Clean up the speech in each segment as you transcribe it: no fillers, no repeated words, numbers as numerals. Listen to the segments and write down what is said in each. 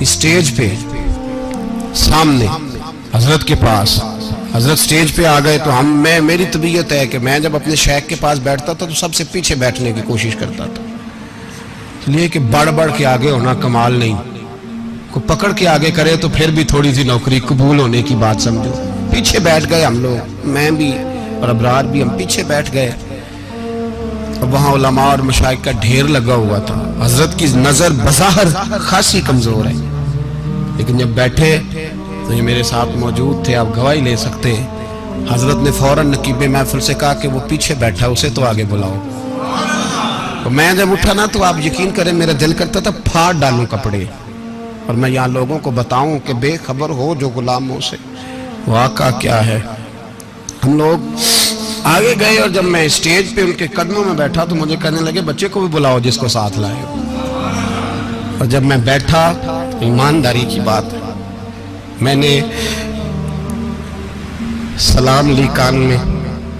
Stage پہ سامنے حضرت کے پاس، حضرت سٹیج پہ آ گئے تو میری طبیعت ہے کہ میں جب اپنے شیخ کے پاس بیٹھتا تھا تو سب سے پیچھے بیٹھنے کی کوشش کرتا تھا، اس لیے کہ بڑھ بڑھ کے آگے ہونا کمال نہیں، کو پکڑ کے آگے کرے تو پھر بھی تھوڑی سی نوکری قبول ہونے کی بات سمجھو۔ پیچھے بیٹھ گئے ہم لوگ، میں بھی اور ابرار بھی، ہم پیچھے بیٹھ گئے۔ اب وہاں علماء اور مشائخ کا ڈھیر لگا ہوا تھا، حضرت کی نظر بظاہر خاصی کمزور ہے، لیکن جب بیٹھے تو یہ میرے ساتھ موجود تھے، آپ گواہی لے سکتے ہیں، حضرت نے فوراً نقیب محفل سے کہا کہ وہ پیچھے بیٹھا اسے تو آگے بلاؤ۔ تو میں جب اٹھا نا تو آپ یقین کریں میرا دل کرتا تھا پھاڑ ڈالوں کپڑے اور میں یہاں لوگوں کو بتاؤں کہ بے خبر ہو جو غلاموں سے واقعہ کیا ہے۔ ہم لوگ آگے گئے اور جب میں اسٹیج پہ ان کے قدموں میں بیٹھا تو مجھے کہنے لگے بچے کو بھی بلاؤ جس کو ساتھ لائے ہو۔ اور جب میں بیٹھا، ایمانداری کی بات ہے، میں نے سلام لی کان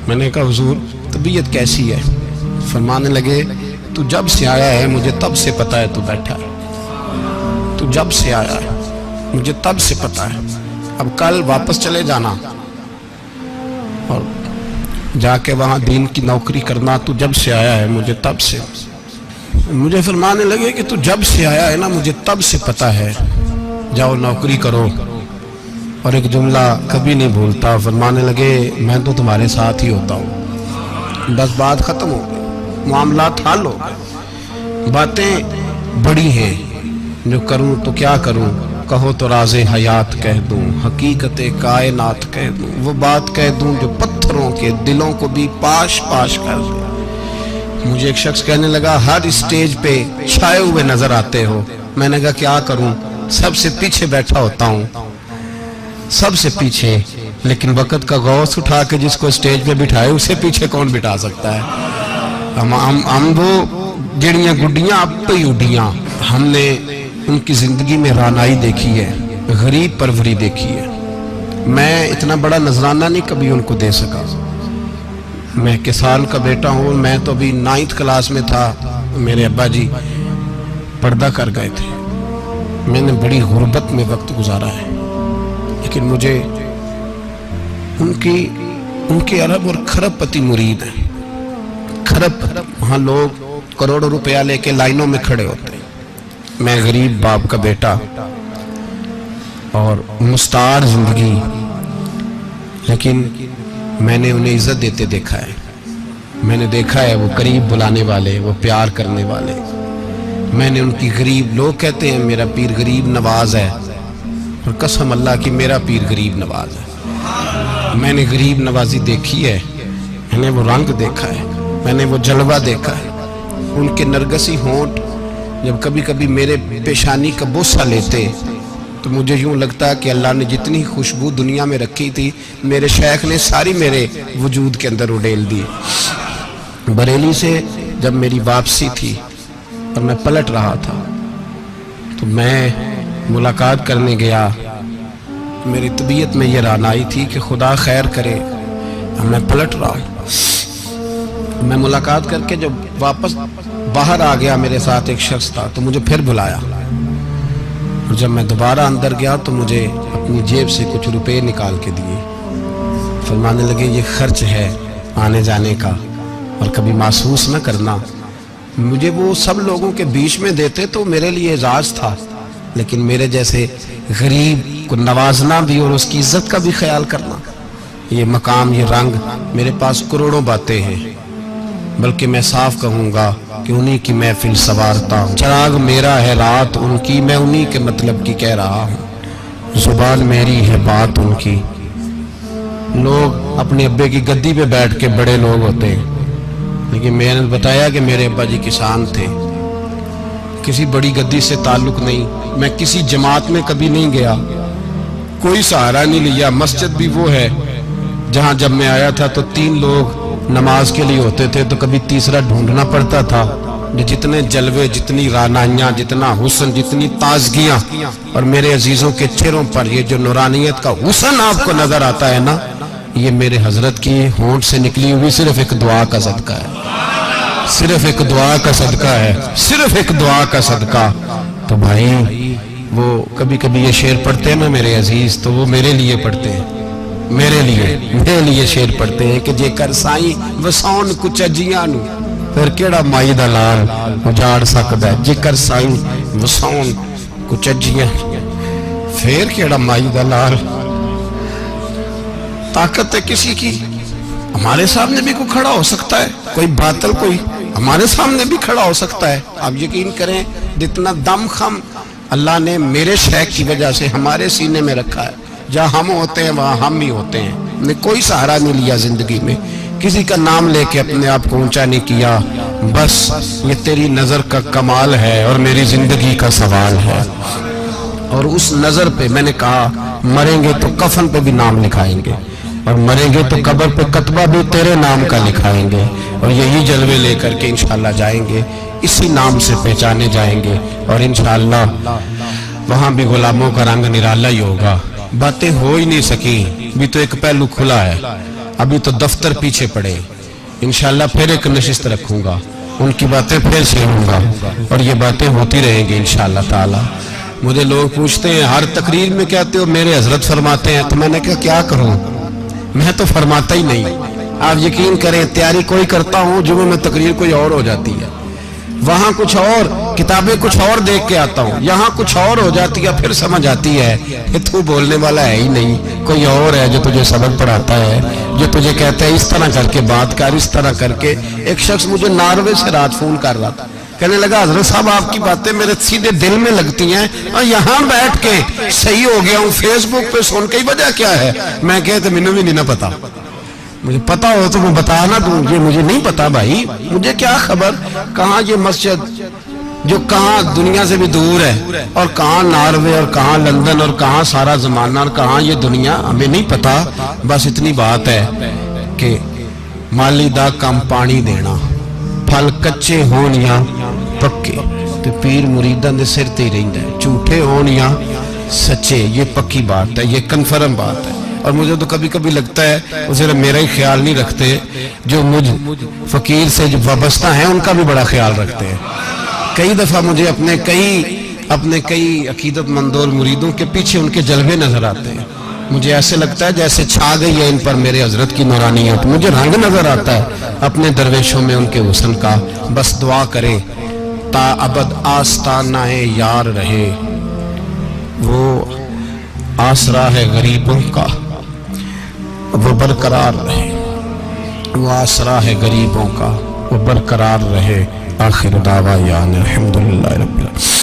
میں نے کہا حضور طبیعت کیسی ہے؟ فرمانے لگے تو جب سے آیا ہے مجھے تب سے پتا ہے تو بیٹھا ہے، تو جب سے آیا ہے مجھے تب سے پتا ہے، اب کل واپس چلے جانا اور جا کے وہاں دین کی نوکری کرنا، تو جب سے آیا ہے مجھے تب سے۔ مجھے فرمانے لگے کہ تو جب سے آیا ہے نا مجھے تب سے پتا ہے، جاؤ نوکری کرو۔ اور ایک جملہ کبھی نہیں بھولتا، فرمانے لگے میں تو تمہارے ساتھ ہی ہوتا ہوں، بس بات ختم ہو گئی، معاملات حل ہو گئے، باتیں بڑی ہیں، جو کروں تو کیا کروں، کہو تو راز حیات کہہ دوں، حقیقت کائنات کہہ دوں، وہ بات کہہ دوں جو پتھروں کے دلوں کو بھی پاش پاش کر دوں۔ مجھے ایک شخص کہنے لگا ہر اسٹیج پہ چھائے ہوئے نظر آتے ہو۔ میں نے کہا کیا کروں، سب سے پیچھے بیٹھا ہوتا ہوں، سب سے پیچھے، لیکن وقت کا غوث اٹھا کے جس کو اسٹیج پہ بٹھائے اسے پیچھے کون بٹھا سکتا ہے؟ ہم وہ جڑیاں گڈیاں اب پہ ہی اڈیاں، ہم نے ان کی زندگی میں رانائی دیکھی ہے، غریب پروری دیکھی ہے۔ میں اتنا بڑا نذرانہ نہیں کبھی ان کو دے سکا، میں کسان کا بیٹا ہوں، میں تو ابھی 9th کلاس میں تھا، میرے ابا جی پردہ کر گئے تھے، میں نے بڑی غربت میں وقت گزارا ہے، لیکن مجھے ان کے عرب اور کھرب پتی مرید ہیں۔ کھرب وہاں لوگ کروڑوں روپیہ لے کے لائنوں میں کھڑے ہوتے ہیں، میں غریب باپ کا بیٹا اور مستعار زندگی، لیکن میں نے انہیں عزت دیتے دیکھا ہے، میں نے دیکھا ہے وہ قریب بلانے والے، وہ پیار کرنے والے، میں نے ان کی غریب، لوگ کہتے ہیں میرا پیر غریب نواز ہے، اور قسم اللہ کی میرا پیر غریب نواز ہے۔ میں نے غریب نوازی دیکھی ہے، میں نے وہ رنگ دیکھا ہے، میں نے وہ جلوہ دیکھا ہے، ان کے نرگسی ہونٹ جب کبھی کبھی میرے پیشانی کا بوسہ لیتے تو مجھے یوں لگتا کہ اللہ نے جتنی خوشبو دنیا میں رکھی تھی میرے شیخ نے ساری میرے وجود کے اندر اڈیل دی۔ بریلی سے جب میری واپسی تھی اور میں پلٹ رہا تھا تو میں ملاقات کرنے گیا، میری طبیعت میں یہ رانائی تھی کہ خدا خیر کرے، میں پلٹ رہا ہوں۔ میں ملاقات کر کے جب واپس باہر آ گیا، میرے ساتھ ایک شخص تھا تو مجھے پھر بلایا، اور جب میں دوبارہ اندر گیا تو مجھے اپنی جیب سے کچھ روپے نکال کے دیے، فرمانے لگے یہ خرچ ہے آنے جانے کا اور کبھی محسوس نہ کرنا۔ مجھے وہ سب لوگوں کے بیچ میں دیتے تو میرے لیے اعزاز تھا، لیکن میرے جیسے غریب کو نوازنا بھی اور اس کی عزت کا بھی خیال کرنا، یہ مقام، یہ رنگ، میرے پاس کروڑوں باتیں ہیں، بلکہ میں صاف کہوں گا کہ انہی کی محفل سوارتا ہوں، چراغ میرا ہے رات ان کی، میں انہی کے مطلب کی کہہ رہا ہوں، زبان میری ہے بات ان کی۔ لوگ اپنے ابے کی گدی پہ بیٹھ کے بڑے لوگ ہوتے ہیں، لیکن میں نے بتایا کہ میرے ابا جی کسان تھے، کسی بڑی گدی سے تعلق نہیں، میں کسی جماعت میں کبھی نہیں گیا، کوئی سہارا نہیں لیا۔ مسجد بھی وہ ہے جہاں جب میں آیا تھا تو 3 لوگ نماز کے لیے ہوتے تھے تو کبھی تیسرا ڈھونڈنا پڑتا تھا۔ جتنے جلوے، جتنی رانائیاں، جتنا حسن، جتنی تازگیاں، اور میرے عزیزوں کے چہروں پر یہ جو نورانیت کا حسن آپ کو نظر آتا ہے نا، یہ میرے حضرت کی ہونٹ سے نکلی ہوئی صرف ایک دعا کا صدقہ ہے، صرف ایک دعا کا صدقہ ہے، صرف ایک دعا کا صدقہ۔ تو بھائی وہ کبھی کبھی یہ شعر پڑھتے ہیں نا میرے عزیز، تو وہ میرے لیے پڑھتے ہیں، میرے لیے شعر پڑھتے ہیں کہ جے کر سائیں وساؤن کچھ اجیاں نو پھر کیڑا مائی دا لال اجاڑ سکدا ہے، جے کر سائیں وساؤن کچھ اجیاں پھر کیڑا مائی دا لال۔ طاقت ہے کسی کی، ہمارے سامنے بھی کوئی کھڑا ہو سکتا ہے، کوئی باطل کوئی ہمارے سامنے بھی کھڑا ہو سکتا ہے۔ آپ یقین کریں جتنا دم خم اللہ نے میرے شیخ کی وجہ سے ہمارے سینے میں رکھا ہے، جہاں ہم ہوتے ہیں وہاں ہم ہی ہوتے ہیں۔ ہم نے کوئی سہارا نہیں لیا زندگی میں، کسی کا نام لے کے اپنے آپ کو اونچا نہیں کیا، بس یہ تیری نظر کا کمال ہے اور میری زندگی کا سوال ہے۔ اور اس نظر پہ میں نے کہا مریں گے تو کفن پہ بھی نام لکھائیں گے، اور مریں گے تو قبر پہ کتبہ بھی تیرے نام کا لکھائیں گے، اور یہی جلوے لے کر کے انشاءاللہ جائیں گے، اسی نام سے پہچانے جائیں گے، اور انشاءاللہ وہاں بھی غلاموں کا رنگ نرالا ہی ہوگا۔ باتیں ہو ہی نہیں سکی، بھی تو ایک پہلو کھلا ہے، ابھی تو دفتر پیچھے پڑے، انشاءاللہ پھر ایک نشست رکھوں گا، ان کی باتیں پھر سنوں گا، اور یہ باتیں ہوتی رہیں گی انشاءاللہ تعالی۔ مجھے لوگ پوچھتے ہیں ہر تقریر میں کہتے ہو میرے حضرت فرماتے ہیں، تو میں نے کہا کیا کروں، میں تو فرماتا ہی نہیں۔ آپ یقین کریں تیاری کوئی کرتا ہوں، جمعہ میں تقریر کوئی اور ہو جاتی ہے، وہاں کچھ اور کتابیں کچھ اور دیکھ کے آتا ہوں، یہاں کچھ اور ہو جاتی ہے، پھر سمجھ آتی ہے کہ تو بولنے والا ہے ہی نہیں، کوئی اور ہے جو تجھے سبق پڑھاتا ہے، جو تجھے کہتا ہے اس طرح کر کے بات کر، اس طرح کر کے۔ ایک شخص مجھے ناروے سے رات فون کر رہا تھا، کہنے لگا حضرت صاحب آپ کی باتیں میرے سیدھے دل میں لگتی ہیں، اور یہاں بیٹھ کے صحیح ہو گیا ہوں، فیس بک پہ سن کے وجہ کیا ہے؟ میں کہتے مجھے بھی نہیں پتا، مجھے پتا ہو تو میں بتانا دوں، یہ مجھے نہیں پتا بھائی، مجھے کیا خبر کہاں یہ مسجد جو کہاں دنیا سے بھی دور ہے، اور کہاں ناروے اور کہاں لندن اور کہاں سارا زمانہ اور کہاں یہ دنیا، ہمیں نہیں پتا۔ بس اتنی بات ہے کہ مالی دا کم پانی دینا، پھل کچے ہون یا پکے تو پیر مریداں دے سر تے ہی رہندا ہے، جھوٹے ہون یا سچے، یہ پکی بات ہے، یہ کنفرم بات ہے۔ اور مجھے تو کبھی کبھی لگتا ہے وہ صرف میرا ہی خیال نہیں رکھتے، جو مجھ فقیر سے جو وابستہ ہیں ان کا بھی بڑا خیال رکھتے ہیں۔ کئی دفعہ مجھے اپنے کئی عقیدت مندوں اور مریدوں کے پیچھے ان کے جلوے نظر آتے ہیں، مجھے ایسے لگتا ہے جیسے چھا گئی ہے ان پر میرے حضرت کی نورانیت، مجھے رنگ نظر آتا ہے اپنے درویشوں میں ان کے حسن کا۔ بس دعا کرے تا ابد آستانہ یار رہے، وہ آسرا ہے غریبوں کا، وہ برقرار رہے، وہ آسرا ہے غریبوں کا، وہ برقرار رہے۔ آخر دعویٰ الحمدللہ رب العالمین۔